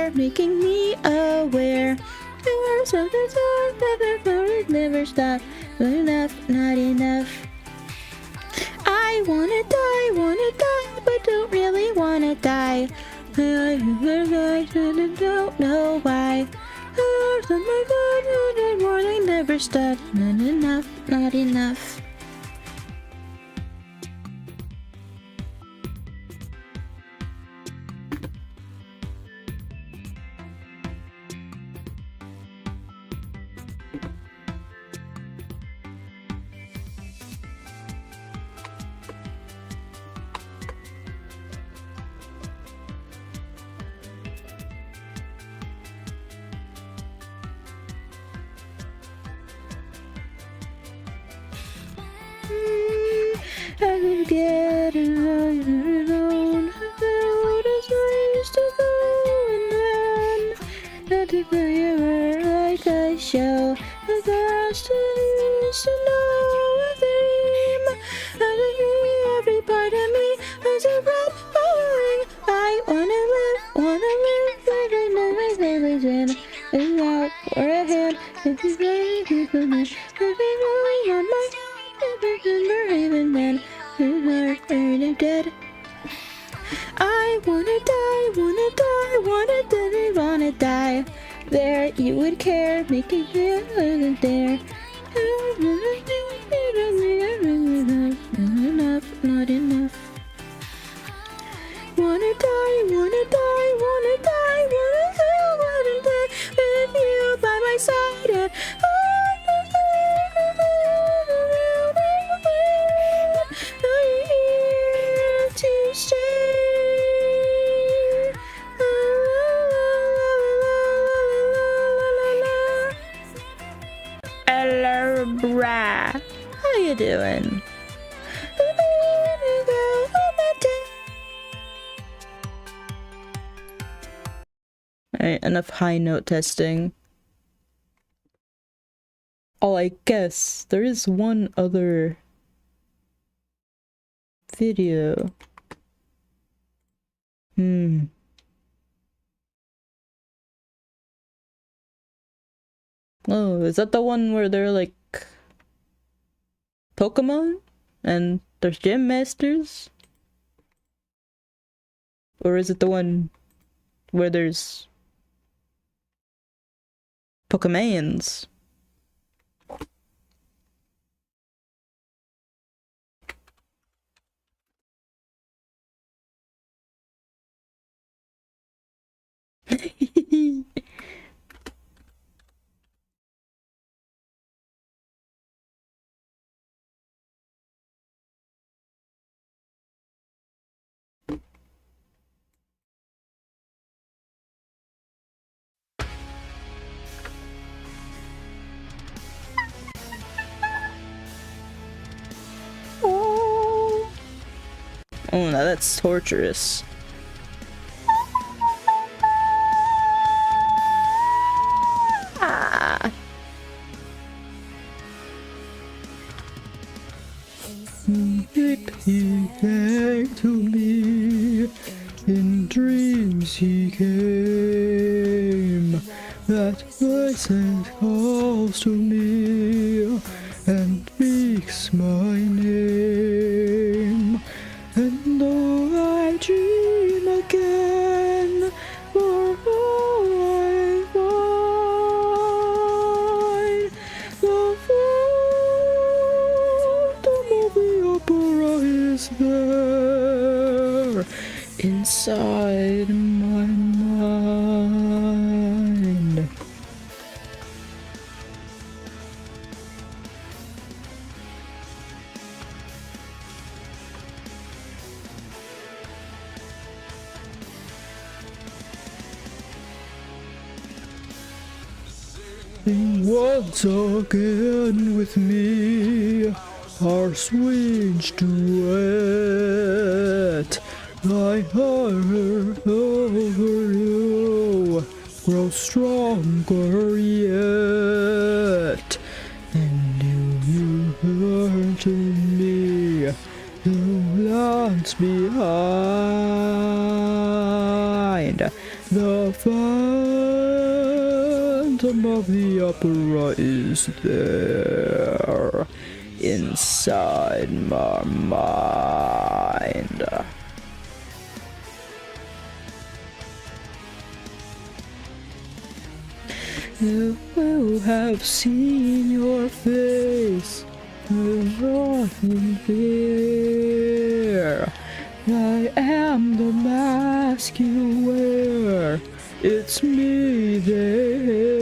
care, making me aware. There are something that never stop. Enough, not enough. I wanna die, but don't really wanna die. I don't know why. Oh my God, more they never stop. Not enough, not enough. I will get alone as I used to go, and then not to forever like I show. The girls used to know a theme. Every part of me has a red falling. I wanna live, is out for a hand. If you really on my even then, who are dead. I wanna die. There, you would care, making me wasn't there. Enough, not enough. Wanna die with you by my side. And to stay. Hello, brah. How you doing? Alright, enough high note testing. Oh, I guess there is one other video. Oh, is that the one where they're like Pokemon and there's gym masters? Or is it the one where there's Pokemans? Oh, now that's torturous. Ah. He came to me, in dreams he came, that voice calls to me, and speaks my name. And though I dream again, for all I find, the phantom of the opera is there, inside my mind. Once again with me, our strange duet. My heart over you grows stronger yet, and you hurt me, you lands behind. The The Phantom of the Opera is there inside my mind. If I have seen your face, there's nothing there. I am the mask you wear. It's me there.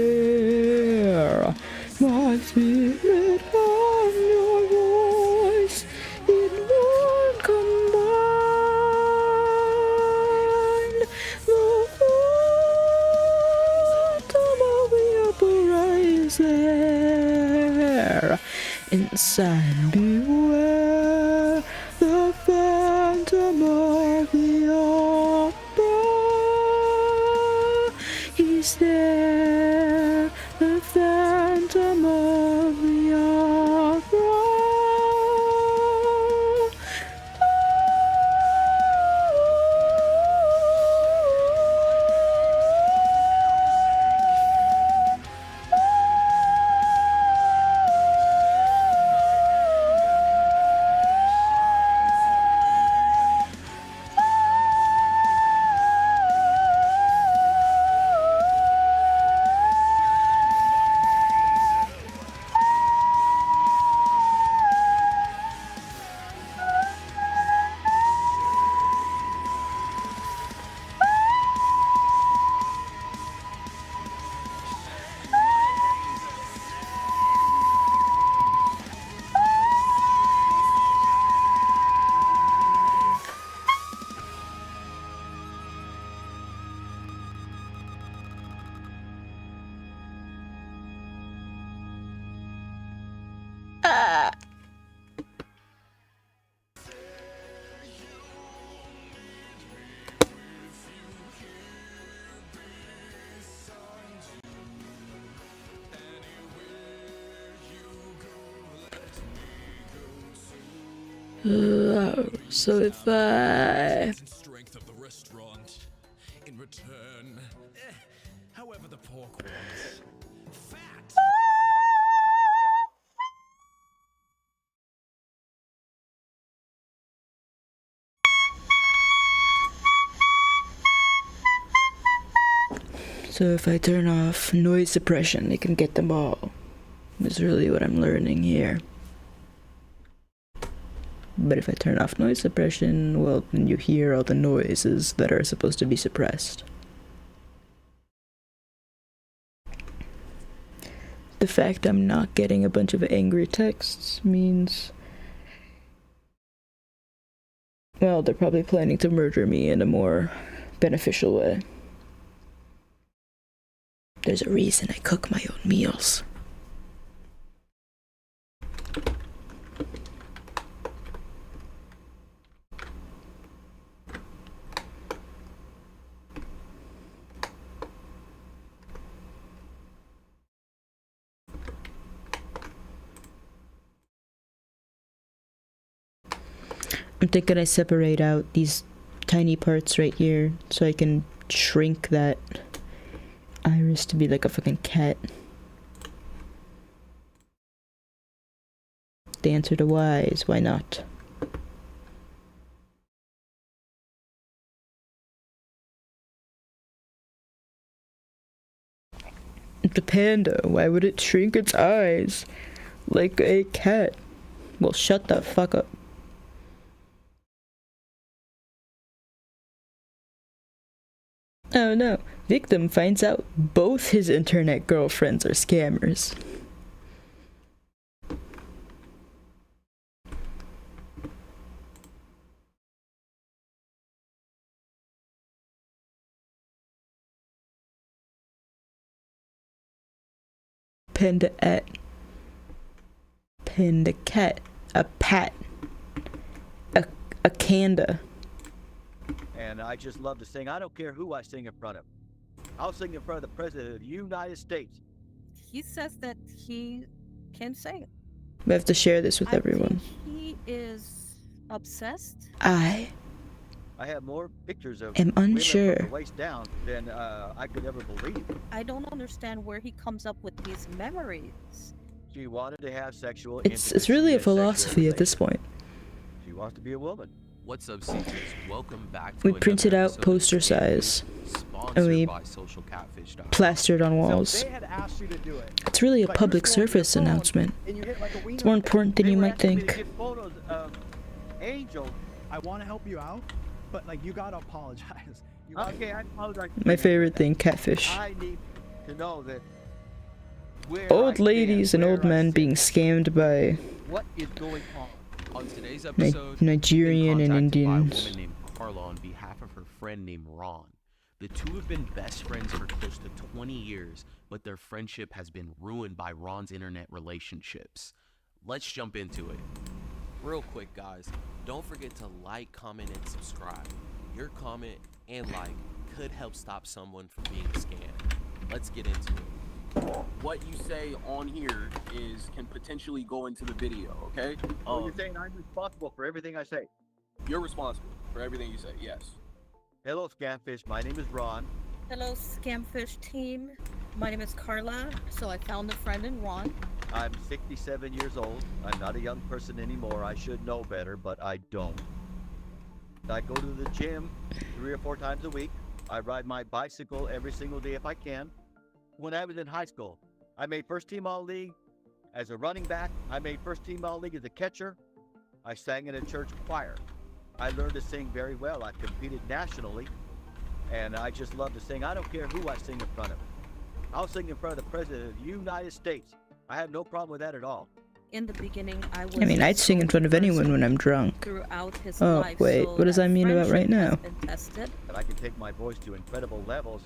My spirit and your voice in one combined. The Phantom of the Opera is there. Inside, beware. The Phantom of the Opera, he's there. The Phantom of the Opera. So if strength of the restaurant in return, however the pork was fat. So if I turn off noise suppression, it can get them all. Is really what I'm learning here. But if I turn off noise suppression, well, then you hear all the noises that are supposed to be suppressed. The fact I'm not getting a bunch of angry texts means, well, they're probably planning to murder me in a more beneficial way. There's a reason I cook my own meals. I'm thinking I separate out these tiny parts right here so I can shrink that iris to be like a fucking cat. The answer to why is why not? The panda, why would it shrink its eyes like a cat? Well, shut the fuck up. Oh no, victim finds out both his internet girlfriends are scammers. Panda-at. Panda-cat. A pat. A canda. And I just love to sing. I don't care who I sing in front of. I'll sing in front of the President of the United States. He says that he can sing. We have to share this with everyone. Think he is obsessed. I I have more pictures of am women unsure. from the waist down than I could ever believe. I don't understand where he comes up with these memories. She wanted to have sexual It's really a intimacy and sexual philosophy at this relations. point. She wants to be a woman. What's up, Seekers? Welcome back to We another printed out episode of poster Scam size, News, sponsored and we by socialcatfish.com. plastered on So walls. they had asked you to do it. It's really a But you're public scrolling your service phone announcement. And you hit like a wiener. It's more important than They you were might asking me to think. get photos of Angel. I want to help you out, but like you gotta apologize. You gotta- Okay, I apologize. My favorite thing, catfish. I need to know that where Old I ladies stand, and old where I men sit, being scammed by what is going on. On today's episode, Nigerian we've been and contacted by a Indians. woman named Carla on behalf of her friend named Ron. The two have been best friends for close to 20 years, but their friendship has been ruined by Ron's internet relationships. Let's jump into it. Real quick, guys, don't forget to like, comment, and subscribe. Your comment and like could help stop someone from being scammed. Let's get into it. What you say on here can potentially go into the video, okay? Oh, you're saying I'm responsible for everything I say. You're responsible for everything you say, yes. Hello, Scamfish. My name is Ron. Hello, Scamfish team. My name is Carla. So I found a friend in Ron. I'm 67 years old. I'm not a young person anymore. I should know better, but I don't. I go to the gym 3 or 4 times a week. I ride my bicycle every single day if I can. When I was in high school, I made first team all-league as a running back. I made first team all-league as a catcher. I sang in a church choir. I learned to sing very well. I competed nationally, and I just love to sing. I don't care who I sing in front of. I'll sing in front of the President of the United States. I have no problem with that at all. In the beginning, I was. I mean, I'd sing in front of anyone when I'm drunk. Throughout his Oh, life, wait, so what does that mean about right friendship now? has been tested. And I can take my voice to incredible levels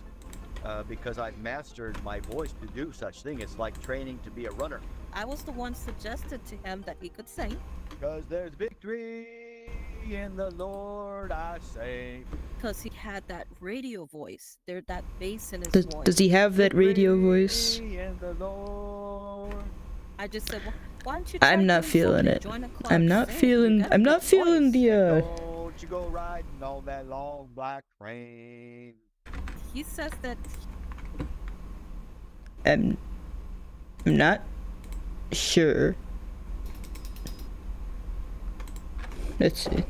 because I've mastered my voice to do such thing. It's like training to be a runner. I was the one suggested to him that he could sing Because there's victory in the Lord, I say. because he had that radio voice. There, that bass in his Does, voice. does he have that radio voice? Victory in the Lord. I just said, well, why don't you? I'm try not doing feeling something? it. Join a club, I'm not sing. You feeling. got a I'm good not feeling voice. the. Don't you go riding on that long black train. He says that I'm not sure. Let's see.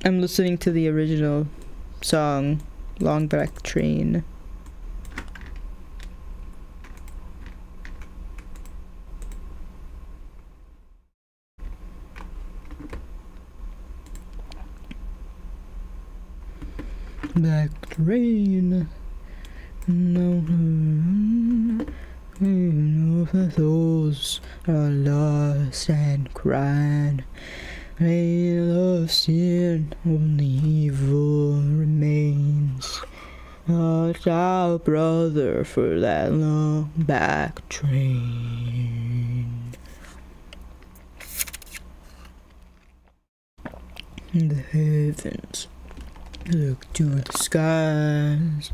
I'm listening to the original song, Long Black Train. Black train. No, the souls are lost and crying. Veil of sin, only evil remains. Watch out, brother, for that long back train. In the heavens, look to the skies.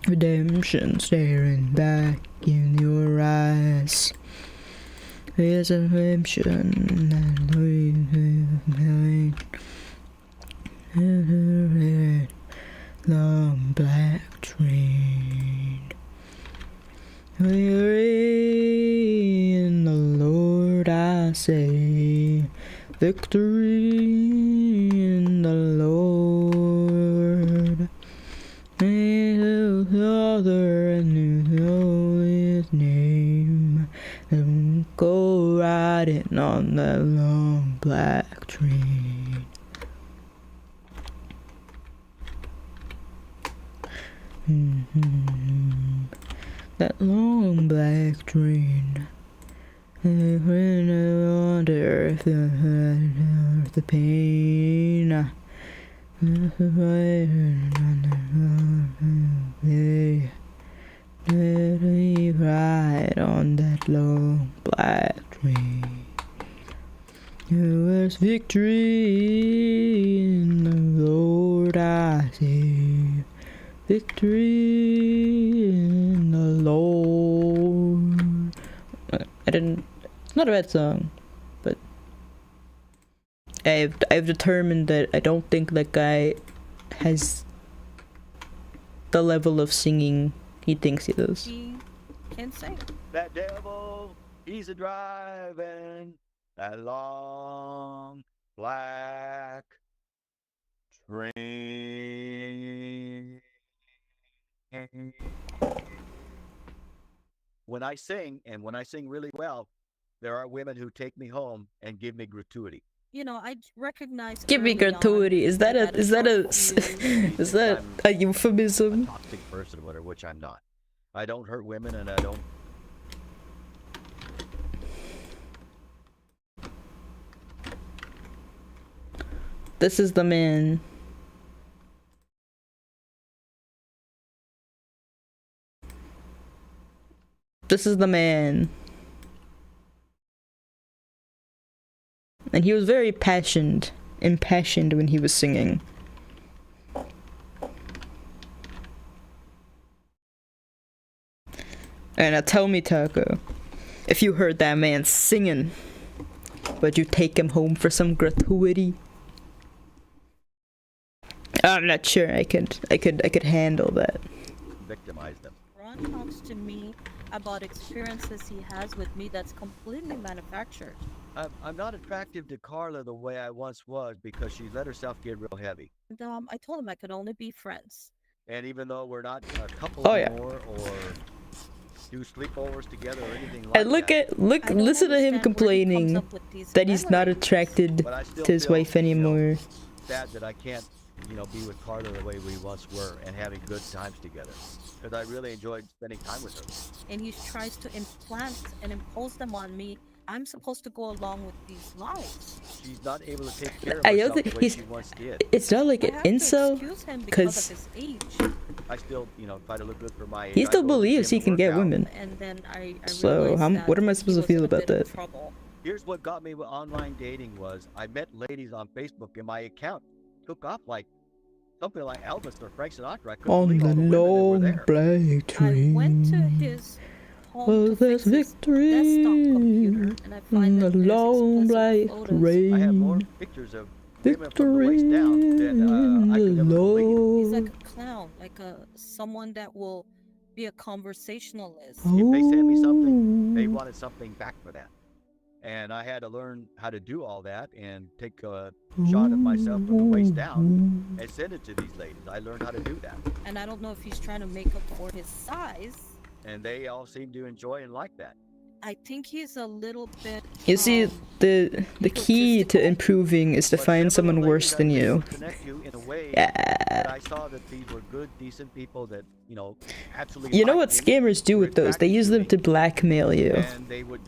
Redemption staring back in your eyes. There's a redemption that we have long black train. Victory in the Lord, I say. Victory in the Lord. Hail the Father and know His name. And go riding on that long black train. That long black train. I wonder if the pain. Let me ride on that long black train. There's victory in the Lord I see. Victory in the Lord. I didn't. It's not a bad song, but I've determined that I don't think that guy has the level of singing he thinks he does. He can sing. That devil, he's a driving that long black train. When I sing, and when I sing really well, there are women who take me home and give me gratuity. You know, I recognize. Give me early on gratuity. Is that that a short fuse. is that I'm a a euphemism? toxic person or whatever, which I'm not. I don't hurt women, and I don't. This is the man. This is the man. And he was very impassioned when he was singing. And now tell me, Taco, if you heard that man singing, would you take him home for some gratuity? I'm not sure I could handle that. Victimize them. Ron talks to me about experiences he has with me that's completely manufactured. I'm not attractive to Carla the way I once was because she let herself get real heavy. And, I told him I could only be friends. And even though we're not a couple Oh, yeah. anymore or do sleepovers together or anything like And that, I don't listen to him understand where he comes complaining up with these that he's not memories. attracted but I still to his feel, wife anymore. sad that I can't, be with Carla the way we once were and having good times together. Because I really enjoyed spending time with her. And he tries to implant and impose them on me. I'm supposed to go along with these lies. She's not able to take care of I don't herself think the way he's- she once did. It's not like I an have to incel. excuse him because 'cause of his age. I still, try to look good for my age. He I still go to the believes gym he and can work get out. women. And then I So, realized what that am I he supposed to was feel in a about bit of that? trouble. Here's what got me with online dating was I met ladies on Facebook and my account took off like something like Elvis or Frank Sinatra. I couldn't On believe the all the women that were long there. black I went to train. his home Oh, to there's fix his victory desktop computer, and I on find the that there's long explicit black photos. I have more train. pictures of women from the waist Victory down than I could in ever the believe. He's like Lord. a clown, like someone that will be a conversationalist. If they sent me something, they Oh. wanted something back for that. And I had to learn how to do all that and take a shot of myself from the waist down and send it to these ladies. I learned how to do that. And I don't know if he's trying to make up for his size. And they all seem to enjoy and like that. I think he's a little bit. You see, the key to improving is to But find several someone worse ladies than I was able you. to connect to in a way that Yeah. I saw that these were good, decent people that, absolutely You know what liked me, scammers do were with those? They attracted use to them me, to blackmail you. and they would,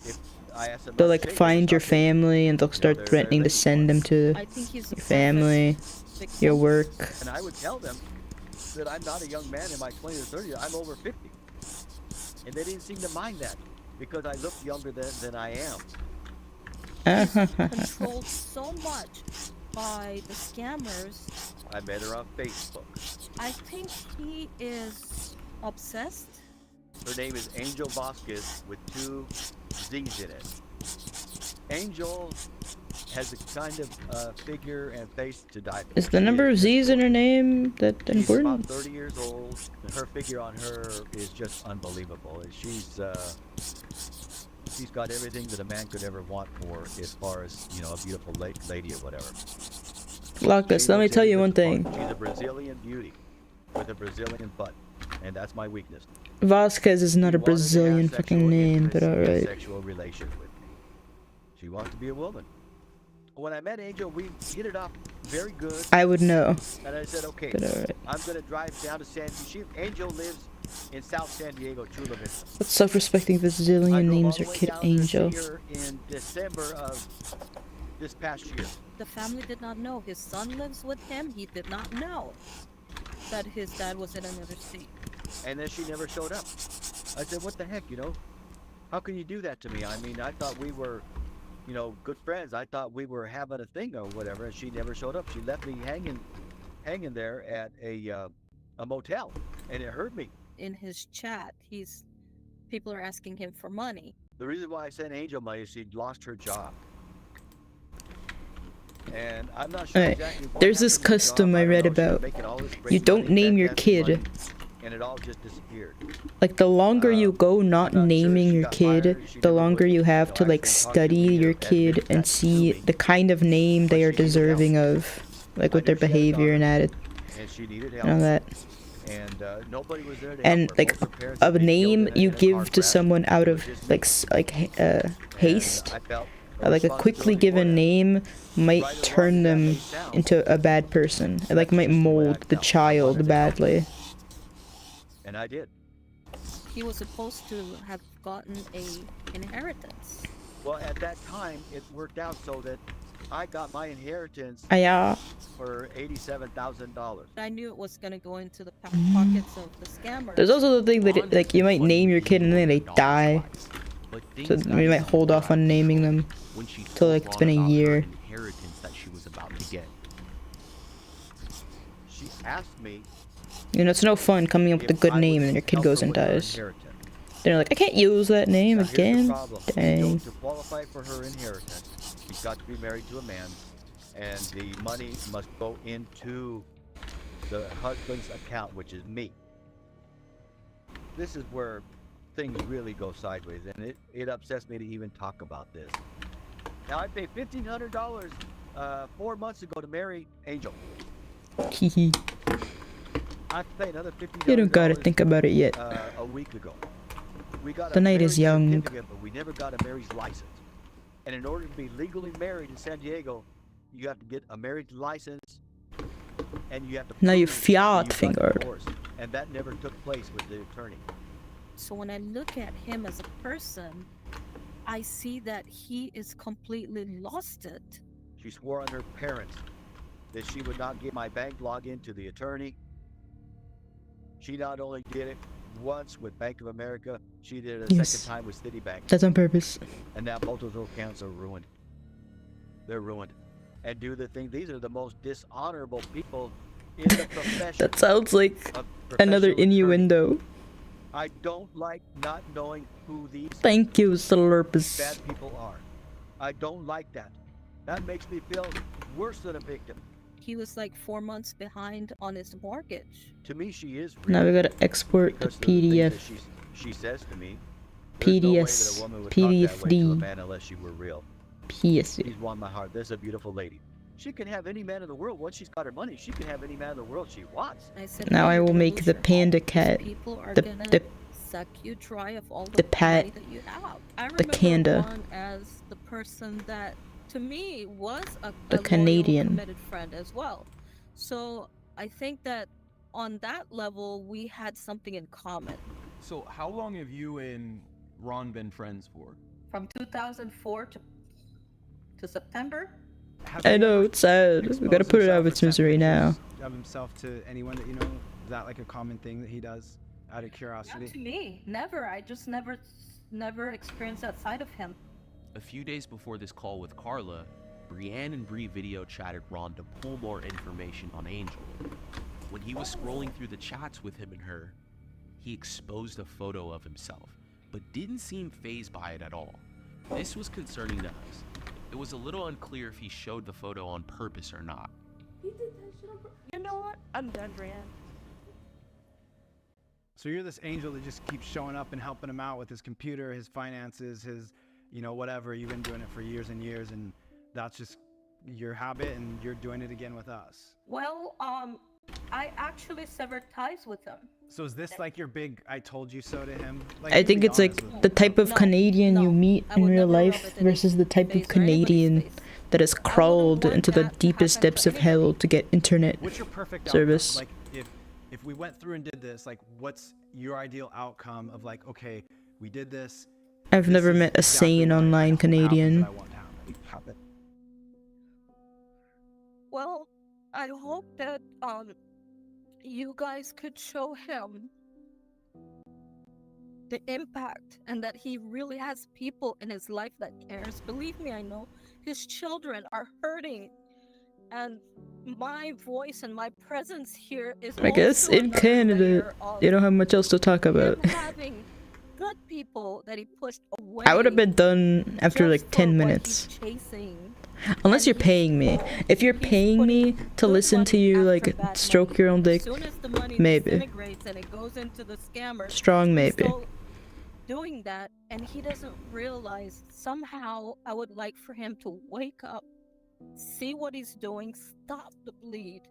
if I asked them They'll not to like say find your something, family and they'll start they're threatening to ladies send them ones. to I think he's a your family, perfect your victim. work. And I would tell them that I'm not a young man in my 20s or 30s. I'm over 50. And they didn't seem to mind that because I look younger than I am. Controlled so much by the scammers. I met her on Facebook. I think he is obsessed. Her name is Angel Vasquez with 2 Z's in it. Angel has a kind of figure and face to die for. Is the She number of just Z's in her gorgeous. name that She's about important? 30 years old. And her figure on her is just unbelievable. And she's got everything that a man could ever want for as far as, a beautiful lady or whatever. Locus, She let me looks tell every you bit one the thing. part. She's a Brazilian beauty with a Brazilian butt. And that's my weakness. Vasquez is not She a wanted to have Brazilian sexual fucking name, but intimacy and alright. Sexual relation with me. She wants to be a woman. When I met Angel, we hit it off very good. I would know, And I said, okay, but alright. I'm going to drive down to Angel lives in South San Diego, Chula Vista. What self-respecting I Brazilian drove names all are the way Kid down Angel? to see her in December of this past year. The family did not know. His son lives with him. He did not know that his dad was in another state. And then she never showed up. I said, what the heck, How can you do that to me? I mean, I thought we were you know, good friends. I thought we were having a thing or whatever, and she never showed up. She left me hanging there at a motel, and it hurt me. In his chat, people are asking him for money. The reason why I sent Angel money is she lost her job. And I'm not sure Alright, exactly what there's this happened to the custom job. I don't read know. She was about. making all this You great don't money, name your fantastic kid. money, and it all just disappeared. Like, the longer you go not I'm not sure naming she your got kid, fired, she the never longer would, you have know, to, like, actually talk to study me or your kid admit and that to see me. the kind of name they But are she needed help. deserving of. Like, I with their knew she had a behavior and daughter, attitude and she needed and all help. that. And nobody was there to help And, her. like, Both her parents a had been killed name in you a car give to crash. someone out It was of, just like, me. And haste, I felt like a quickly responsibility for given that. name might Right or wrong turn as that them may sound, into a bad person. It, like, that's might just the way I mold the felt. I child wanted to help her, badly. and I did. He was supposed to have gotten a inheritance. Well, at that time, it worked out so that I got my inheritance Yeah. for $87,000. I knew it was gonna go into the pockets of the scammers. There's also the thing Ron that, has like, you been might funny name your with kid you and then over they dollars die. twice, but So things got we might even hold more off on naming out of them control when she till, told like, it's Ron been a about her year. inheritance that she was about to get. She asked me You know, it's no fun coming up with a if good I name would and then your kid help goes her and with her dies. inheritance. They're like, I can't use that name Now, here's the again. problem. Dang. To qualify for her inheritance, she's got to be married to a man, and the money must go into the husband's account, which is me. This is where things really go sideways, and it upsets me to even talk about this. Now, I paid $1,500 4 months ago to marry Angel. Hehe. I have to pay another $1,500 You don't gotta think about it yet. a week ago. We got The a night is marriage young. certificate, but we never got a marriage license. And in order to be legally married in San Diego, you have to get a marriage license, and you have to Now you prove that fiat got fingered. divorced. And that never took place with the attorney. So when I look at him as a person, I see that he is completely lost it. She swore on her parents that she would not give my bank login to the attorney. She not only did it once with Bank of America, she did it a Yes. second time with Citibank. That's on purpose. And now both of those accounts are ruined. They're ruined. And do the thing, these are the most dishonorable people in the profession. That sounds like of another professional attorney. innuendo. I don't like not knowing who these Thank you, bad Slurpus. people are. I don't like that. That makes me feel worse than a victim. He was like 4 months behind on his mortgage. To me, she is real. Now we gotta export to because of the things PDF. that she says to me. There's no way that PDS, a woman would talk that way to a PDFD. man unless she were real. PS. She's won my heart. This is a beautiful lady. She can have any man in the world. Once she's got her money, she can have any man in the world she wants. I said, Now "When I you will make lose the your panda home, these cat. people are The gonna the suck you dry of all the the pat- money that you have. I the remember Kanda. Ron as the person that, to me, was a The loyal, Canadian. committed friend as well. So I think that on that level, we had something in common. So how long have you and Ron been friends for? From 2004 to September. Has I he know, ever it's sad. We exposed gotta put it out of himself or its sent misery now. pictures of himself to anyone that you know? Is that like a common thing that he does out of Not curiosity? to me, never. I just never experienced that side of him. A few days before this call with Carla, Brienne and Bree video chatted Ron to pull more information on Angel. When he was scrolling through the chats with him and her, he exposed a photo of himself, but didn't seem fazed by it at all. This was concerning to us. It was a little unclear if he showed the photo on purpose or not. He did that shit on purpose. You know what? I'm done, Brienne. So you're this angel that just keeps showing up and helping him out with his computer, his finances, his, whatever. You've been doing it for years and years, and that's just your habit, and you're doing it again with us. Well, I actually severed ties with him. So is this like your big "I told you so" to him? I you think be it's like honest with the me. type of No, Canadian you no, meet I in would real never rub life it in versus the type his of face or anybody's Canadian face. that has wouldn't crawled want into the that to deepest happen depths to of hell anybody. to get internet What's your perfect service. outcome? Like if we went through and did this, like what's your ideal outcome of like, okay, we did this. I've this never is met a exactly sane what I online hope happens Canadian. that I want to happen. Well, I hope that you guys could show him the impact, and that he really has people in his life that cares. Believe me, I know his children are hurting, and my voice and my presence here is I guess also in another Canada, layer of you don't have much else to talk about. him having good people that he pushed away. I would have been done after just like for 10 what minutes. he's chasing. Unless And you're paying me. If you're he's paying me putting to good listen to money you after like bad stroke money. your own As dick, soon as the money maybe. disintegrates and it goes into the scammer, Strong he's maybe. still doing that, and he doesn't realize. Somehow I would like for him to wake up, see what he's doing, stop the bleed.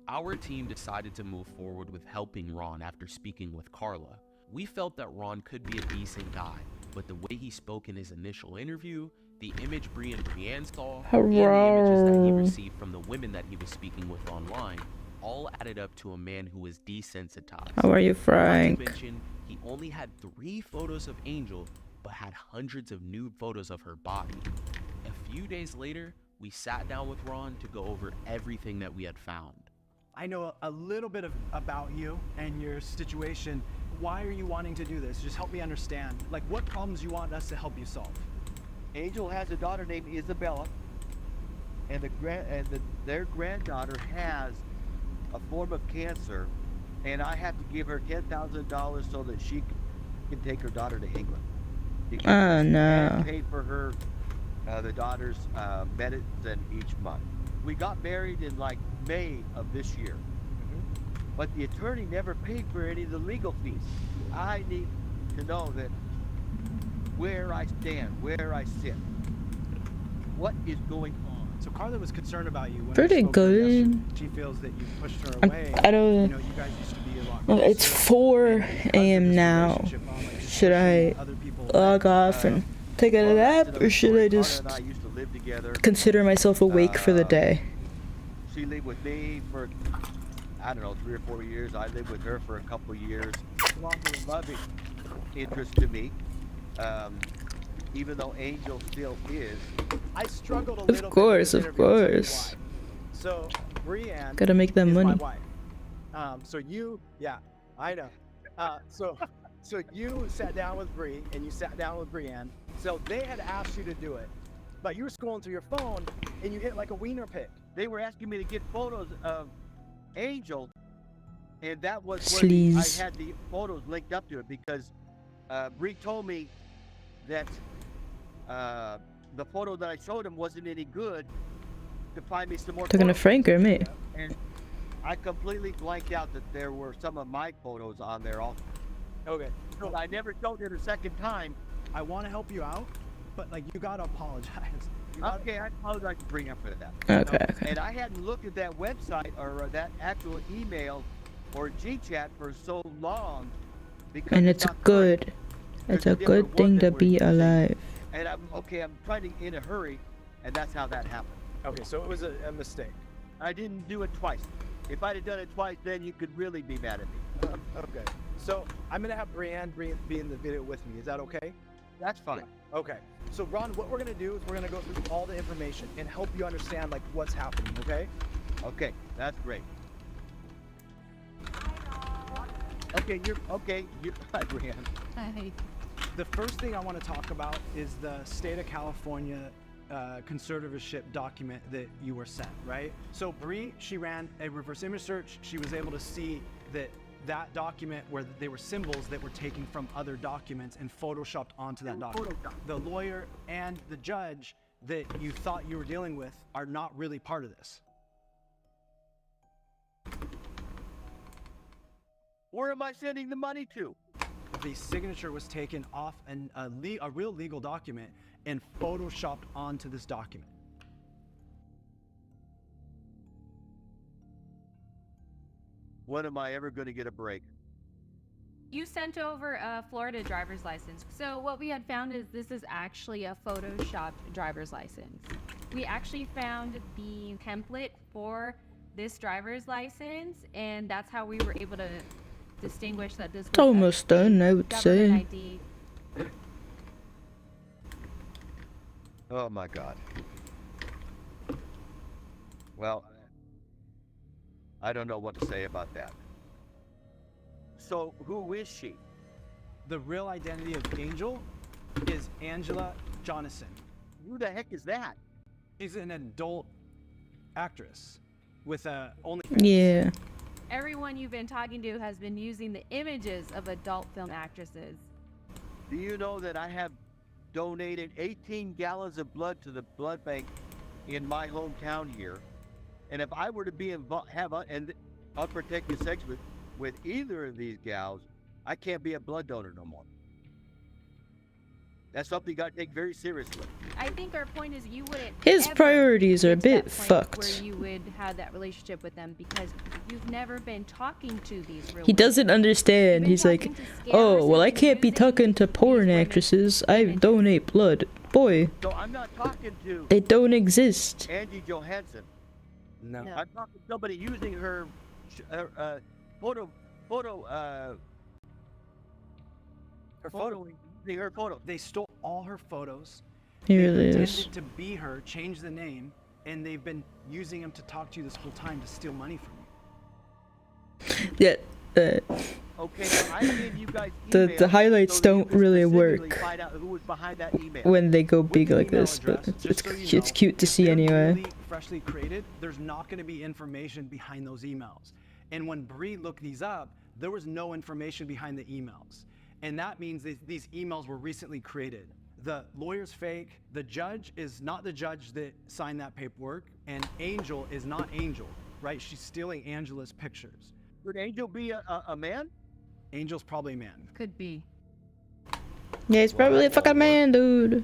Our team decided to move forward with helping Ron after speaking with Carla. We felt that Ron could be a decent guy, but the way he spoke in his initial interview, the image Bree and Brienne saw, and the images that he received from the women that he was speaking with online, all added up to a man who was desensitized. How are you, Not to Frank? mention, he only had 3 photos of Angel, but had hundreds of nude photos of her body. A few days later, we sat down with Ron to go over everything that we had found. I know a little bit about you and your situation. Why are you wanting to do this? Just help me understand. Like, what problems you want us to help you solve? Angel has a daughter named Isabella, and their granddaughter has a form of cancer, and I have to give her $10,000 so that she can take her daughter to England. Oh no. And pay for her the daughter's medicine each month. We got married in like May of this year, but the attorney never paid for any of the legal fees. I need to know that where I stand, where I sit, what is going on. So Carla was concerned about you. When Pretty we spoke to her good. yesterday. She feels that you pushed her away. I don't. You know, you guys used to be a lot Well, closer. it's 4 And because of a.m. this now. relationship, like, Should I other people log off and take a nap, or should I just Carla and I used to live together. consider myself awake for the day? She lived with me for, I don't know, 3 or 4 years. I lived with her for a couple years. Longer loving interest to me. Even though Angel still is. I struggled a Of little course, bit of with this interview, I'll tell you course. why. So Brienne Gotta make that is money. my wife. So you, yeah, I know. So you sat down with Bree and you sat down with Brienne. So they had asked you to do it, but you were scrolling through your phone and you hit like a wiener pic. They were asking me to get photos of Angel, and that was where Sleaze. I had the photos linked up to it because Bree told me that the photo that I showed him wasn't any good to find me some more Talking to photos. Frank or me? And I completely blanked out that there were some of my photos on there also. Okay. So I never showed it a second time. I want to help you out, but like you gotta apologize. You gotta- Okay, I apologize to bring up for that. Okay, okay. And I hadn't looked at that website or that actual email or G-chat for so long because And it's not current. good. There's It's a different good work thing that to we're be using. alive. And I'm trying to in a hurry, and that's how that happened. Okay, so it was a mistake. I didn't do it twice. If I'd have done it twice, then you could really be mad at me. Okay. So I'm gonna have Brienne be in the video with me. Is that okay? That's fine. Okay. So Ron, what we're gonna do is we're gonna go through all the information and help you understand like what's happening. Okay? Okay, that's great. Okay, you're hi, Brienne. Hi. The first thing I want to talk about is the state of California conservatorship document that you were sent, right? So Bree, she ran a reverse image search. She was able to see that document where they were symbols that were taken from other documents and photoshopped onto that document. The lawyer and the judge that you thought you were dealing with are not really part of this. Where am I sending the money to? The signature was taken off a real legal document and photoshopped onto this document. When am I ever going to get a break? You sent over a Florida driver's license. So what we had found is this is actually a photoshopped driver's license. We actually found the template for this driver's license, and that's how we were able to distinguish that this was It's almost done, I would say. government ID. Oh my God. Well, I don't know what to say about that. So who is she? The real identity of Angel is Angela Jonathan. Who the heck is that? She's an adult actress with a OnlyFans. Yeah. Everyone you've been talking to has been using the images of adult film actresses. Do you know that I have donated 18 gallons of blood to the blood bank in my hometown here? And if I were to be unprotected sex with either of these gals, I can't be a blood donor no more. That's something you got to take very seriously. I think our point is you wouldn't. His ever priorities are a get to that bit point fucked. Where you would have that relationship with them because you've never been talking to these real He women. doesn't understand. He's like, oh, well, I can't be talking to porn actresses. I donate blood. Boy, So I'm not talking to they don't exist. Angie Johansson. No. No. I'm talking to somebody using her photo, using her photo. They stole all her photos. Here They it pretended is. to be her, changed the name, and they've been using them to talk to you this whole time to steal money from you. Yeah. Okay, now I gave you guys The emails highlights so that you don't could really specifically work find out who was behind that email. when they go With big the like email this, but address, it's just so you it's know, cute to if see they're anyway. newly, freshly created, there's not going to be information behind those emails. And when Bree looked these up, there was no information behind the emails. And that means that these emails were recently created. The lawyer's fake, the judge is not the judge that signed that paperwork, and Angel is not Angel, right? She's stealing Angela's pictures. Could Angel be a man? Angel's probably a man. Could be. Yeah, he's probably a fucking man, dude.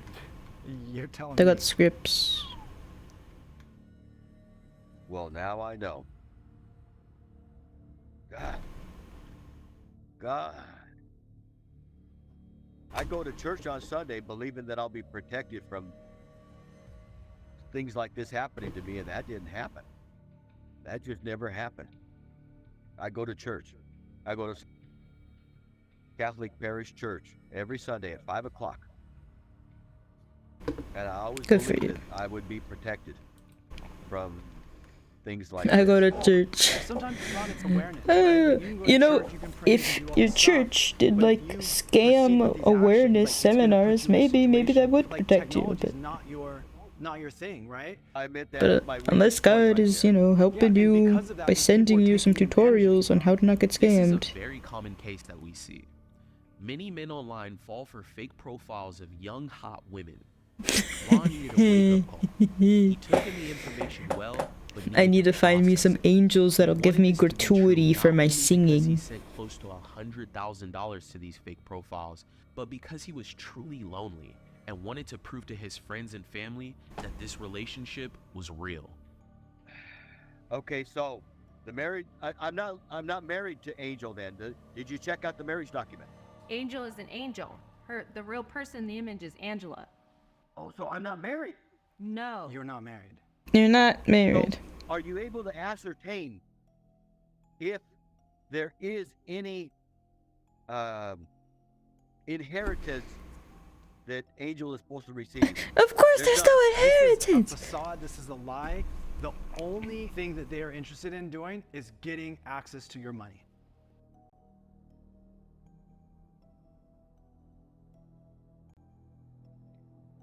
You're telling They me. got scripts. Well, now I know. God. I go to church on Sunday believing that I'll be protected from things like this happening to me, and that didn't happen. That just never happened. I go to church. I go to Catholic Parish Church every Sunday at 5 o'clock. And I always Good for believed you. that I would be protected from things like I go this. to church. Sometimes it's not, it's awareness. Right? When can go to You know, church, you can pray, if you can do all your this stuff. church did But like if you proceed scam with these awareness actions, like, it's gonna put seminars, you in a maybe that situation, would like, protect you a technology's bit. not your thing, right? I meant that But with my unless weakest point God right is, there. you know, helping and you because of that, by people sending are you some taking advantage of tutorials on how to not get This is scammed. a very common case that we see. Many men online fall for fake profiles of young hot women. Ron needed a wake-up call. He took in the information well, but I needed need to find me process some it. angels that'll He give wanted me this to be true gratuity not for my only because He singing. sent close to $100,000 to these fake profiles, but because he was truly lonely and wanted to prove to his friends and family that this relationship was real. Okay, so the marriage. I'm not married to Angel. Then did you check out the marriage document? Angel is an angel. The real person in the image is Angela. Oh, so I'm not married. No. You're not married. You're not So married. are you able to ascertain if there is any inheritance that Angel is supposed to receive? Of course, There's there's not- no This is a inheritance. facade. This is a lie. The only thing that they are interested in doing is getting access to your money.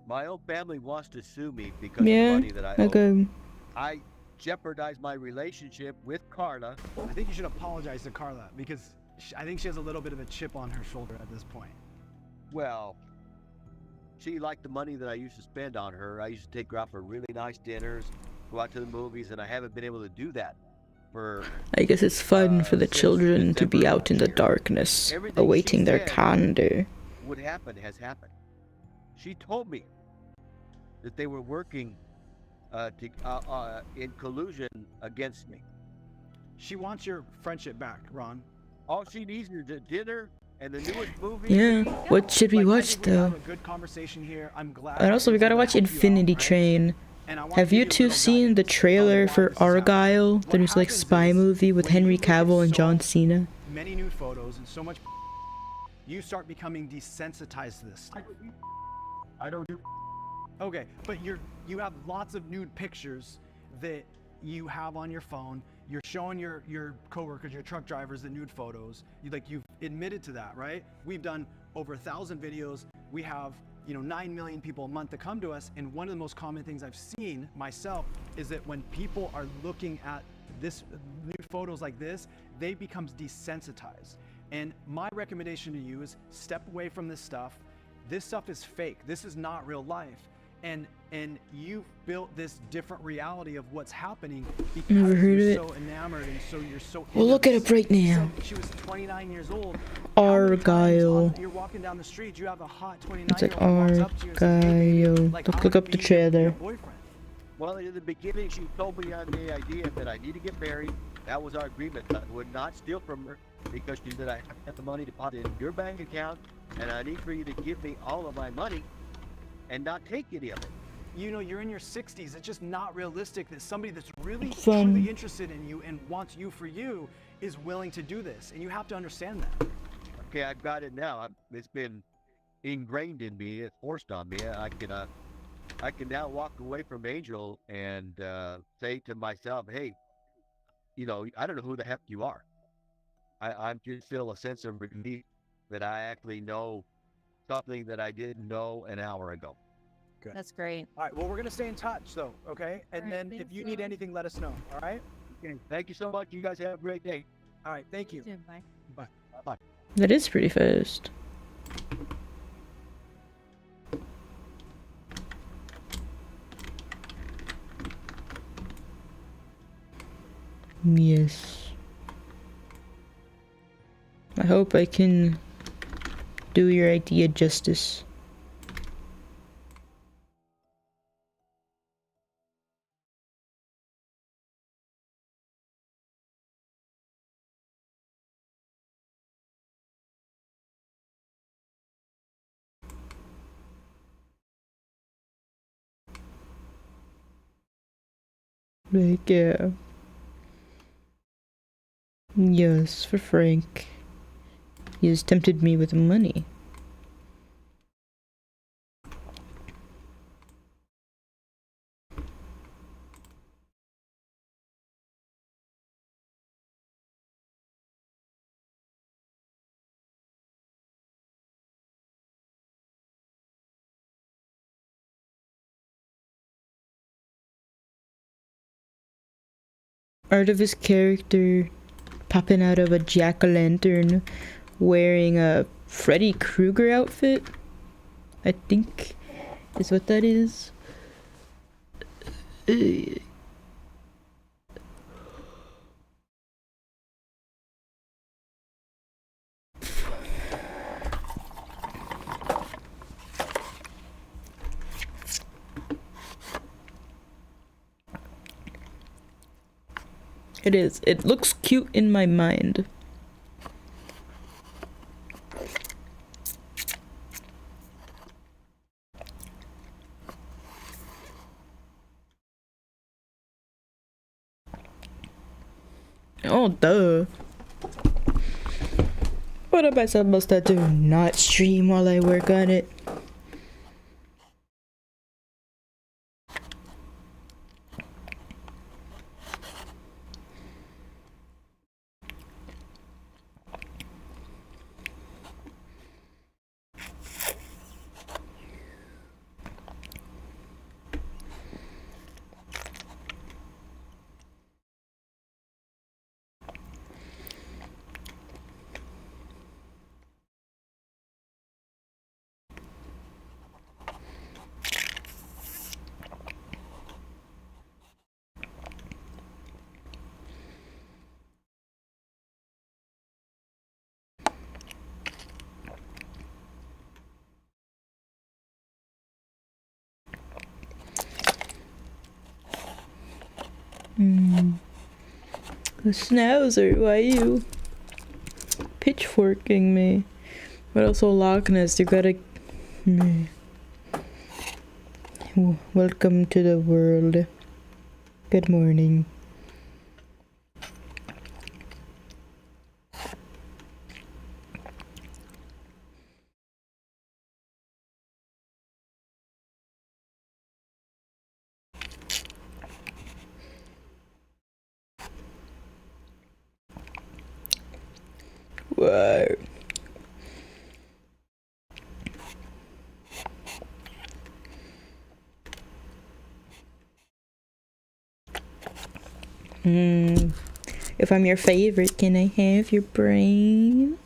My own family wants to sue me because of the Yeah. money that I owe. Okay. I jeopardized my relationship with Carla. I think you should apologize to Carla because I think she has a little bit of a chip on her shoulder at this point. Well, she liked the money that I used to spend on her. I used to take her out for really nice dinners, go out to the movies, and I haven't been able to do that for I guess it's fun for the since children to be December out in the last year. darkness, Everything she awaiting their said calendar. What happened has happened. She told me that they were working in collusion against me. She wants your friendship back, Ron. All she needs is a dinner and the newest movie. Yeah. What should we Like, I watch think we're gonna though? have a good conversation here. I'm glad. And I also, we was gotta able to watch help you out, Infinity right? Train. And I wanna Have give you a two little seen the guidance on trailer why for this is happening. Argyle? What The new like happens spy is, movie with when you Henry look at Cavill and so John Cena. many nude photos and so much, you start becoming desensitized to this stuff. I don't do. Okay, but you have lots of nude pictures that you have on your phone, You're showing your coworkers, your truck drivers, the nude photos. You've admitted to that, right? We've done over 1,000 videos. We have 9 million people a month that come to us, and one of the most common things I've seen myself is that when people are looking at this nude photos like this, they become desensitized. And my recommendation to you is step away from this stuff. This stuff is fake. This is not real life. And you've built this different reality of what's happening because Never heard you're of so enamored and so you're so. We'll look it up right now. She was 29 years old. Argyle. You're walking down the street. You have a hot 29 It's year like old walks up to you and says, "Hey, baby, Argyle. like, Let's I look wanna up the be your trailer. boyfriend." Well, in the beginning, she told me on the idea that I need to get married. That was our agreement. I would not steal from her because she said I have the money deposited in your bank account, and I need for you to give me all of my money and not take any of it. You're in your 60s. It's just not realistic that somebody that's really From- truly interested in you and wants you for you is willing to do this, and you have to understand that. Okay, I've got it now. It's been ingrained in me. It's forced on me. I can now walk away from Angel and say to myself, hey, I don't know who the heck you are. I just feel a sense of relief that I actually know something that I didn't know an hour ago. Good. That's great. All right, well, we're going to stay in touch, though, okay? And All right, then if thank you you. need anything, let us know, all right? Okay, thank you so much. You guys have a great day. All right, thank you. Bye. Bye. Bye. That is pretty fast. Yes. I hope I can do your idea justice. Like, yeah. Yes, for Frank. He has tempted me with money. Art of his character popping out of a jack-o'-lantern wearing a Freddy Krueger outfit, I think is what that is. It is. It looks cute in my mind. Oh, duh. What am I supposed to do? Not stream while I work on it? The Schnauzer, why you pitchforking me? But also Loch Ness, you gotta... Welcome to the world. Good morning. Whoa. If I'm your favorite, can I have your brain?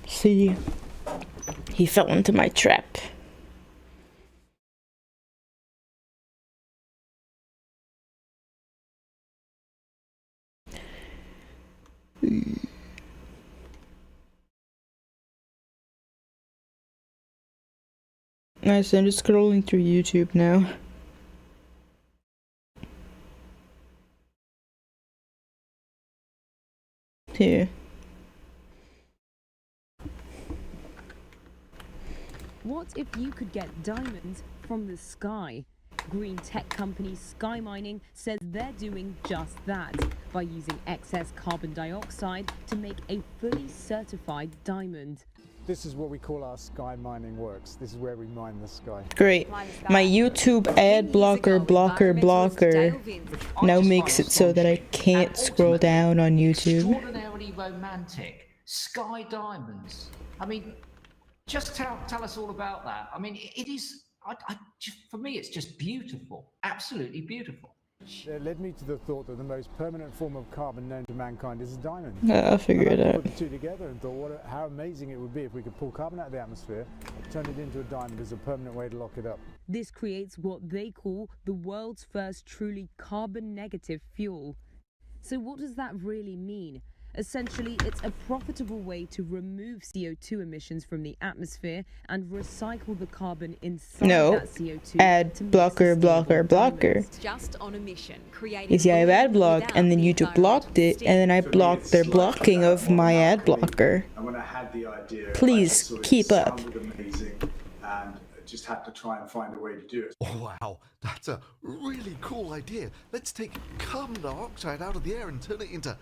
See, he fell into my trap. Nice, I'm just scrolling through YouTube now. Here. What if you could get diamonds from the sky? Green tech company Sky Mining says they're doing just that by using excess carbon dioxide to make a fully certified diamond. This is what we call our sky mining works. This is where we mine the sky. Great. My YouTube ad blocker now makes it so that I can't scroll down on YouTube. Extraordinarily romantic. Sky diamonds. I mean, just tell us all about that. I mean, it is, for me, it's just beautiful. Absolutely beautiful. It led me to the thought that the most permanent form of carbon known to mankind is a diamond. I'll figure it out. I put the two together and thought how amazing it would be if we could pull carbon out of the atmosphere, turn it into a diamond as a permanent way to lock it up. This creates what they call the world's first truly carbon negative fuel. So what does that really mean? Essentially, it's a profitable way to remove CO2 emissions from the atmosphere and recycle the carbon inside that CO2. Ad blocker. Just on a mission, You see, I have ad block, and then YouTube blocked it, and then I blocked their blocking of my ad blocker. And when I had the idea, please keep up. Amazing, and just had to try and find a way to do it. Oh, wow, that's a really cool idea. Let's take carbon dioxide out of the air and turn it into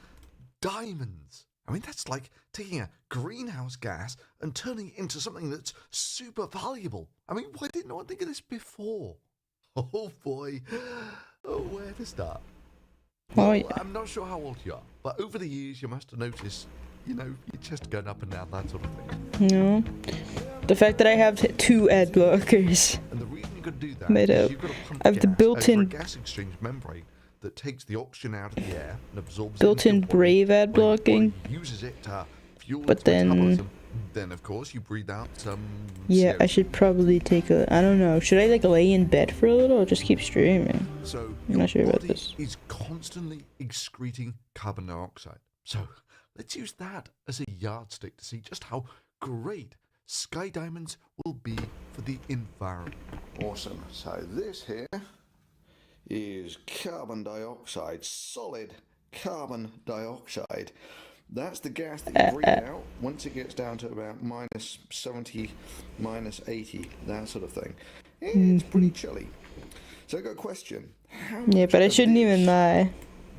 diamonds. I mean, that's like taking a greenhouse gas and turning it into something that's super valuable. I mean, why didn't no one think of this before? Oh boy, where to start? Well, yeah. I'm not sure how old you are, but over the years you must have noticed, you know, your chest going up and down, that sort of thing. No. The fact that I have 2 ad blockers. And the reason you could do that made is up. you've got to pump I have the built-in gas exchange membrane that takes the oxygen out of the air and absorbs built-in it into Brave ad blocking. Uses it to fuel but its then metabolism. Then of course you breathe out some yeah, CO2. I should probably take a, I don't know, should I like lay in bed for a little or just keep streaming? So I'm not sure about this. Is constantly excreting carbon dioxide. So let's use that as a yardstick to see just how great sky diamonds will be for the environment. Awesome. So this here is carbon dioxide, solid carbon dioxide. That's the gas that you breathe out once it gets down to about minus 70, minus 80, that sort of thing. It's pretty chilly. So I've got a question. How much but I shouldn't even lie.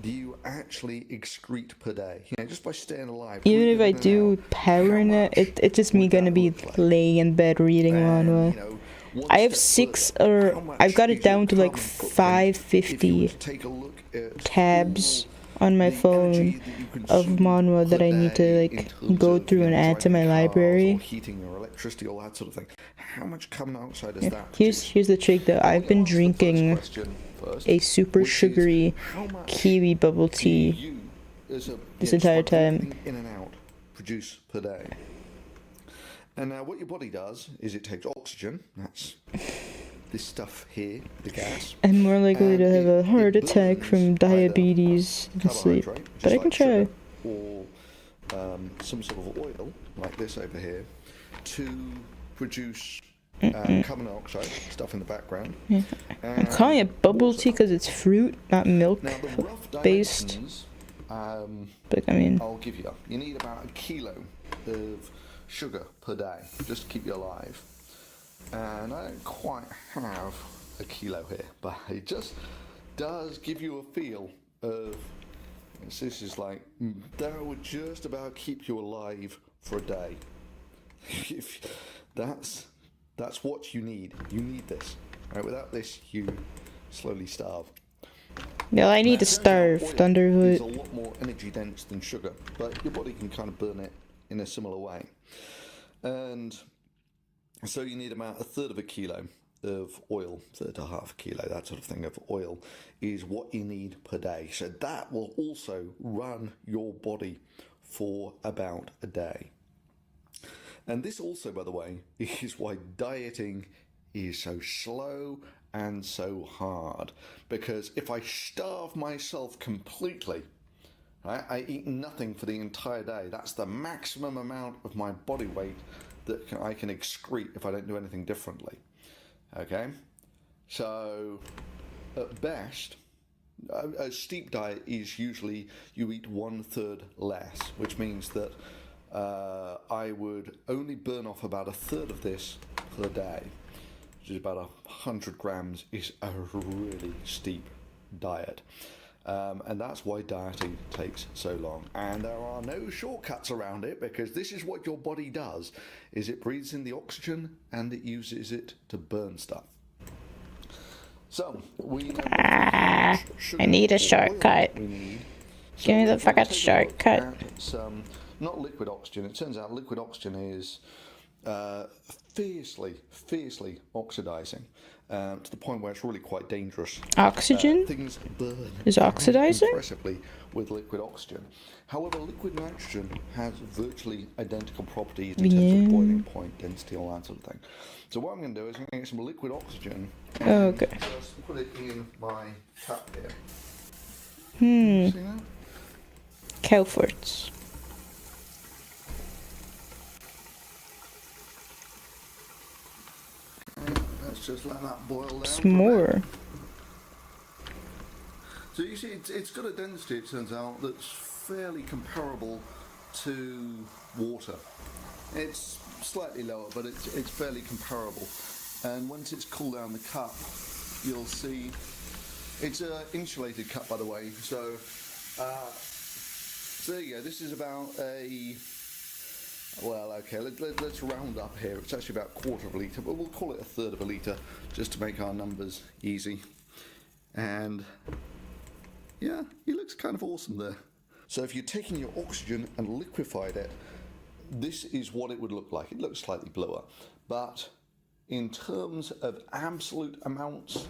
do you actually excrete per day? You know, just by staying alive. Even if I do power in it, it's just me gonna be laying in bed reading manhwa. I have 6, or I've got it down to like 550 tabs on my phone of manhwa that I need to like go through and add to my library. Heating or electricity, all that sort of thing. How much carbon dioxide is that? Here's the trick though. I've been drinking a super sugary kiwi bubble tea this entire time. In and out produce per day. And now what your body does is it takes oxygen, that's this stuff here, the gas. I'm more likely to have a heart attack from diabetes and sleep, but I can try. Or some sort of oil, like this over here, to produce carbon dioxide, stuff in the background. I'm calling it bubble tea because it's fruit, not milk based. But I mean, I'll give you. You need about 1 kilo of sugar per day just to keep you alive. And I don't quite have 1 kilo here, but it just does give you a feel of. This is like that would just about keep you alive for a day. If that's what you need. You need this. Right? Without this, you slowly starve. well, I need to starve, Thunderhood. It's a lot more energy dense than sugar, but your body can kind of burn it in a similar way. And so you need about 1/3 of a kilo of oil, 1/3 to half a kilo, that sort of thing, of oil is what you need per day. So that will also run your body for about a day. And this also, by the way, is why dieting is so slow and so hard. Because if I starve myself completely, right, I eat nothing for the entire day, that's the maximum amount of my body weight that I can excrete if I don't do anything differently. Okay? So, at best, a steep diet is usually you eat 1/3 less, which means that I would only burn off about 1/3 of this per day, which is about 100 grams, is a really steep diet. And that's why dieting takes so long. And there are no shortcuts around it, because this is what your body does, is it breathes in the oxygen and it uses it to burn stuff. So, we know I need a shortcut. Give me the fucking shortcut. Some, not liquid oxygen. It turns out liquid oxygen is fiercely oxidizing to the point where it's really quite dangerous. Oxygen Things burn is oxidizing impressively with liquid oxygen. However, liquid nitrogen has virtually identical properties in terms of boiling point, density, all that sort of thing. So what I'm going to do is I'm going to get some liquid oxygen and just put it in my cup here. See that? Cowforts. Let's just let that boil down. It's more. So you see, it's got a density, it turns out, that's fairly comparable to water. It's slightly lower, but it's fairly comparable. And once it's cooled down the cup, you'll see it's an insulated cup, by the way. So there you go. This is about a, well, okay, let's round up here. It's actually about 1/4 of a litre, but we'll call it 1/3 of a litre just to make our numbers easy. And yeah, it looks kind of awesome there. So if you're taking your oxygen and liquefied it, this is what it would look like. It looks slightly bluer, but in terms of absolute amounts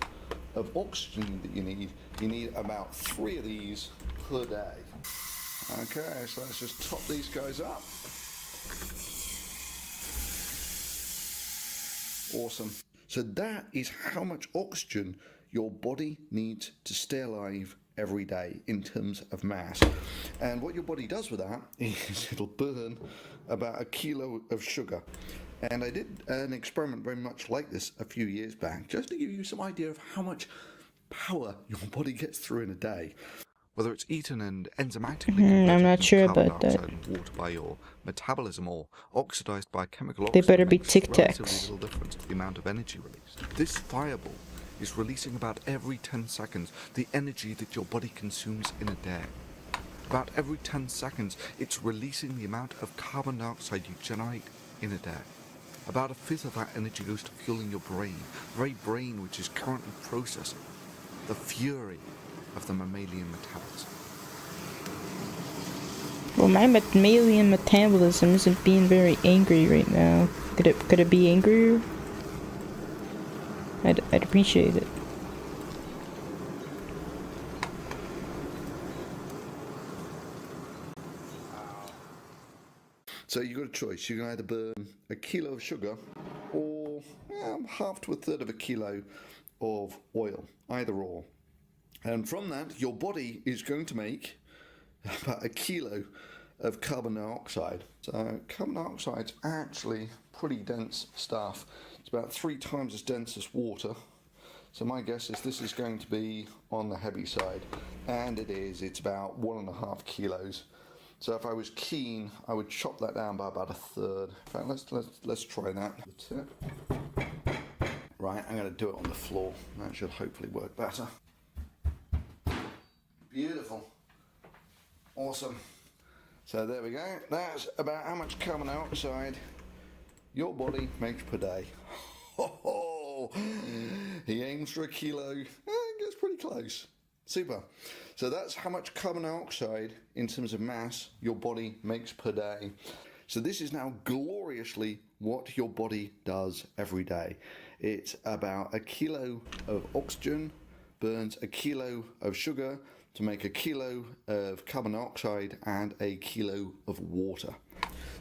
of oxygen that you need about 3 of these per day. Okay, so let's just top these guys up. Awesome. So that is how much oxygen your body needs to stay alive every day in terms of mass. And what your body does with that is it'll burn about 1 kilo of sugar. And I did an experiment very much like this a few years back, just to give you some idea of how much power your body gets through in a day. Whether it's eaten and enzymatically I'm not sure carbon about that. dioxide and water by your metabolism or oxidized by chemical They oxygen, better be makes Tic Tacs. relatively little difference to the amount of energy released. This fireball is releasing about every 10 seconds the energy that your body consumes in a day. About every 10 seconds, it's releasing the amount of carbon dioxide you generate in a day. About 1/5 of that energy goes to fueling your brain, the very brain which is currently processing the fury of the mammalian metabolism. Well, my mammalian metabolism isn't being very angry right now. Could it be angrier? I'd appreciate it. So you've got a choice. You can either burn 1 kilo of sugar or 1/2 to 1/3 of a kilo of oil, either or. And from that, your body is going to make about 1 kilo of carbon dioxide. So carbon dioxide's actually pretty dense stuff. It's about 3 times as dense as water. So my guess is this is going to be on the heavy side, and it is. It's about 1.5 kilos. So if I was keen, I would chop that down by about a third. In fact, let's try that. The tip. Right, I'm going to do it on the floor. That should hopefully work better. Beautiful. Awesome. So there we go. That's about how much carbon dioxide your body makes per day. He aims for a kilo. Gets pretty close. Super. So that's how much carbon dioxide in terms of mass your body makes per day. So this is now gloriously what your body does every day. It's about a kilo of oxygen burns a kilo of sugar to make a kilo of carbon dioxide and a kilo of water.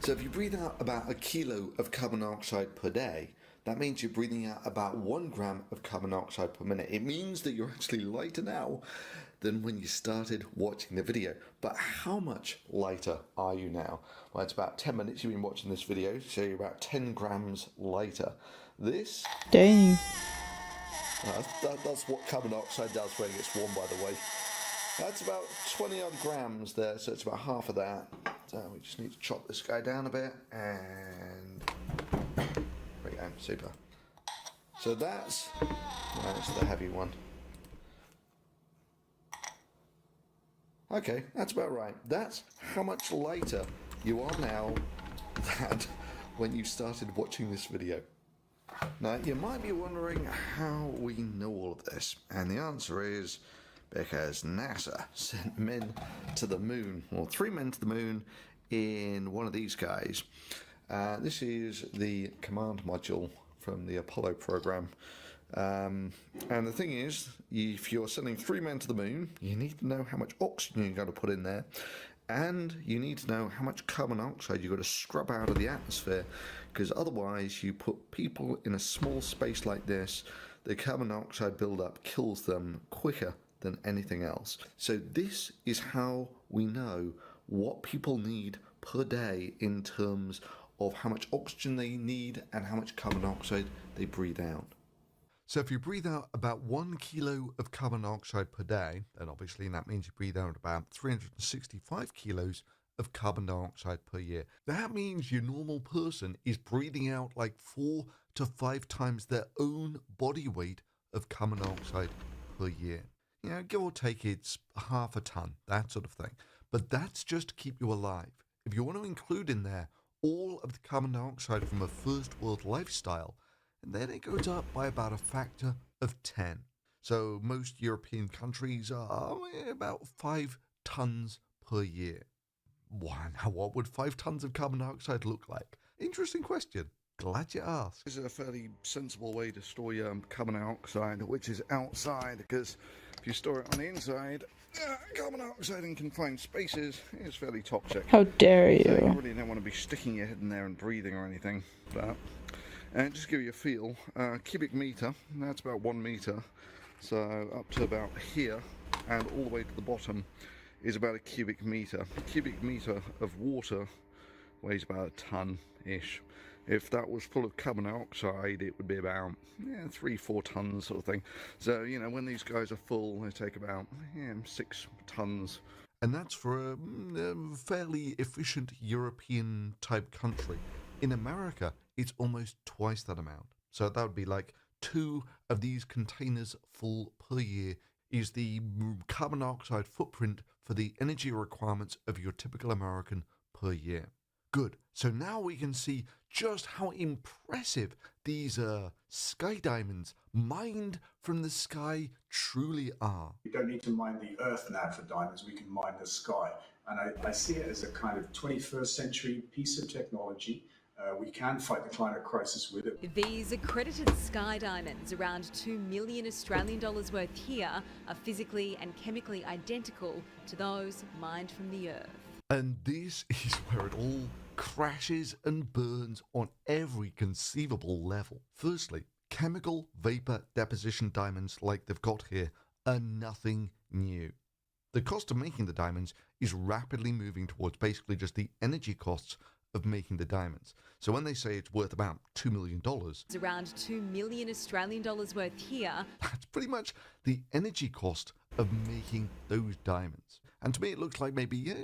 So if you breathe out about a kilo of carbon dioxide per day, that means you're breathing out about 1 gram of carbon dioxide per minute. It means that you're actually lighter now than when you started watching the video. But how much lighter are you now? Well, it's about 10 minutes you've been watching this video, so you're about 10 grams lighter. This... Dang. That's what carbon dioxide does when it gets warm, by the way. That's about 20 odd grams there, so it's about half of that. So we just need to chop this guy down a bit, and there we go, super. So that's the heavy one. Okay, that's about right. That's how much lighter you are now than when you started watching this video. Now, you might be wondering how we know all of this, and the answer is because NASA sent men to the moon, or 3 men to the moon in one of these guys. This is the command module from the Apollo program. And the thing is, if you're sending 3 men to the moon, you need to know how much oxygen you've got to put in there, and you need to know how much carbon dioxide you've got to scrub out of the atmosphere, because otherwise you put people in a small space like this, the carbon dioxide buildup kills them quicker than anything else. So this is how we know what people need per day in terms of how much oxygen they need and how much carbon dioxide they breathe out. So if you breathe out about 1 kilo of carbon dioxide per day, then obviously that means you breathe out about 365 kilos of carbon dioxide per year. That means your normal person is breathing out like 4 to 5 times their own body weight of carbon dioxide per year. You know, give or take, it's half a ton, that sort of thing. But that's just to keep you alive. If you want to include in there all of the carbon dioxide from a first world lifestyle, then it goes up by about a factor of 10. So most European countries are about 5 tons per year. Wow, now what would 5 tons of carbon dioxide look like? Interesting question. Glad you asked. This is a fairly sensible way to store your carbon dioxide, which is outside, because if you store it on the inside, carbon dioxide in confined spaces is fairly toxic. How dare you? So you really don't want to be sticking your head in there and breathing or anything. But and just to give you a feel, cubic meter, that's about 1 meter, so up to about here and all the way to the bottom is about a cubic meter. A cubic meter of water weighs about a ton-ish. If that was full of carbon dioxide, it would be about 3-4 tons sort of thing. So, you know, when these guys are full, they take about 6 tons. And that's for a fairly efficient European type country. In America, it's almost twice that amount. So that would be like 2 of these containers full per year is the carbon dioxide footprint for the energy requirements of your typical American per year. Good. So now we can see just how impressive these sky diamonds mined from the sky truly are. We don't need to mine the earth now for diamonds, we can mine the sky. And I see it as a kind of 21st century piece of technology. We can fight the climate crisis with it. These accredited sky diamonds, around 2 million Australian dollars worth here, are physically and chemically identical to those mined from the earth. And this is where it all crashes and burns on every conceivable level. Firstly, chemical vapor deposition diamonds like they've got here are nothing new. The cost of making the diamonds is rapidly moving towards basically just the energy costs of making the diamonds. So when they say it's worth about $2 million, It's around 2 million Australian dollars worth here. that's pretty much the energy cost of making those diamonds. And to me, it looks like maybe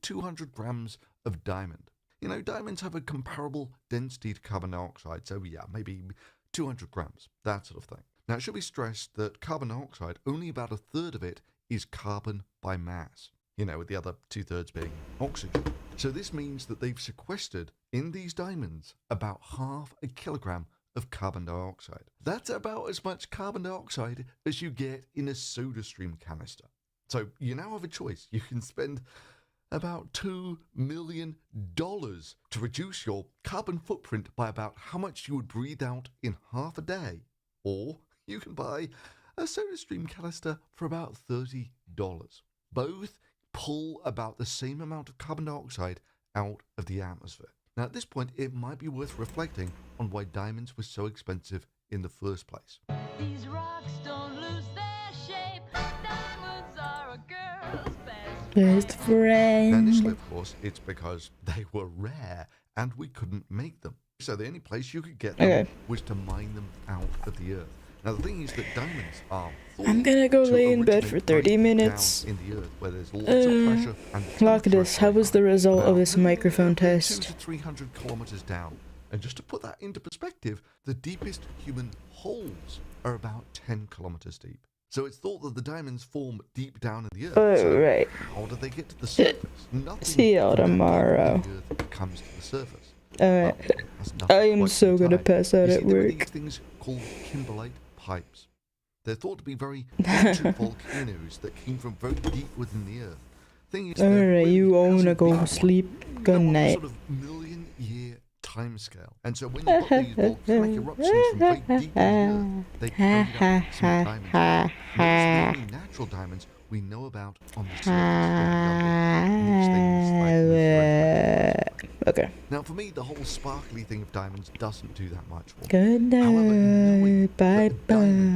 200 grams of diamond. You know, diamonds have a comparable density to carbon dioxide, so yeah, maybe 200 grams, that sort of thing. Now, it should be stressed that carbon dioxide, only about a third of it is carbon by mass. You know, with the other 2/3 being oxygen. So this means that they've sequestered in these diamonds about 1/2 kilogram of carbon dioxide. That's about as much carbon dioxide as you get in a SodaStream canister. So you now have a choice. You can spend about $2 million to reduce your carbon footprint by about how much you would breathe out in half a day. Or you can buy a SodaStream canister for about $30. Both pull about the same amount of carbon dioxide out of the atmosphere. Now, at this point, it might be worth reflecting on why diamonds were so expensive in the first place. These rocks don't lose their shape. Diamonds are a girl's Best Now, friend. initially, of course, it's because they were rare and we couldn't make them. So the only place you could get them Okay. was to mine them out of the earth. Now, the thing is that diamonds are I'm gonna go to lay in bed originate for 30 right minutes. down in the earth, where there's lots of pressure and Look at this. How was the result of this microphone 2 test? to 300 kilometers down. And just to put that into perspective, the deepest human holes are about 10 kilometers deep. So it's thought that the diamonds form deep down in the earth. Oh, so right. how do they get to the surface? Nothing See y'all from that deep tomorrow. in the earth comes to the surface. Alright. That's nothing I am quite so gonna tight. pass out You at see, there are work. these things called kimberlite pipes. They're thought to be very ancient volcanoes that came from very deep within the earth. Thing is, Alright, you wanna go sleep. Good night. sort of million-year timescale. And so when you've got these volcanic eruptions from very deep in the earth, they carried up some diamonds. And those are the only natural diamonds we know about on the surface. Okay. Now, for me, the whole sparkly thing of diamonds doesn't do that much for me. Good However, knowing night. Bye that bye. diamonds